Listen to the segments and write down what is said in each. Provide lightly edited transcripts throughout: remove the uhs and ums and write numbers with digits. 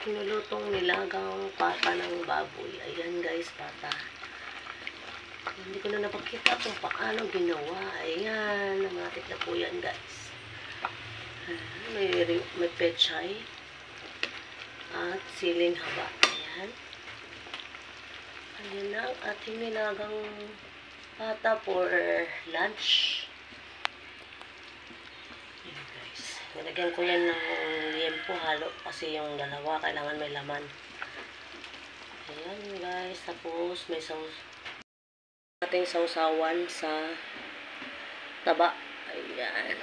nilutong nilagang pata ng baboy. Ayan guys, pata. Hindi ko na napakita kung paano ginawa. Ayan, namatik na po yan guys. May pechay at siling haba. Ayan. Ayan na ang ating nilagang pata for lunch. Ayan guys. Nilagyan ko yan ng liempo halo kasi yung dalawa kailangan may laman. Ayan guys. Tapos may ating sausawan sa taba. Ayan.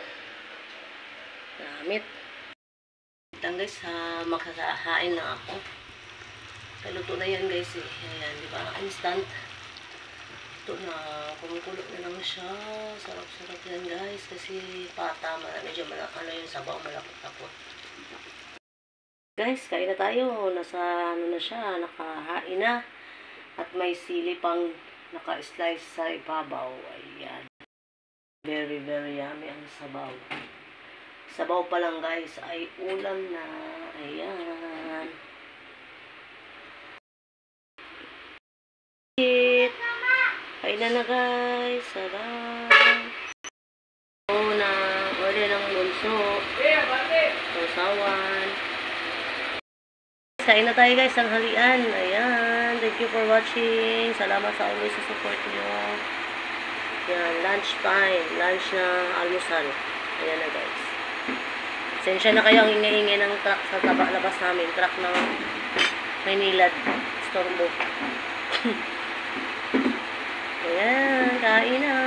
Damit. Ayan guys, makakahain na ako. Luto na yan guys eh. Ayan, di ba? Instant. Ito na, kumukulo na lang siya. Sarap-sarap yan guys. Kasi pata, medyo yung sabaw, malapot-lapot. Guys, kain na tayo. Nasa ano na siya, nakahain na. At may sili pang naka-slice sa ibabaw. Ayan. Very, very yummy ang sabaw. Sabaw pa lang guys, ay ulam na. Ayan. Kain na guys. Sarap. Na order ng bunso. Sausawan. Kain na tayo guys, tanghalian. Ayan. Thank you for watching. Salamat sa always sa support nyo. Ayan. Lunch time. Lunch na almusal. Ayan na guys. Sensya na kayo ang ingay-ingay ng truck sa labas namin. Truck ng Maynilad. Storbo. Ayan, kain na.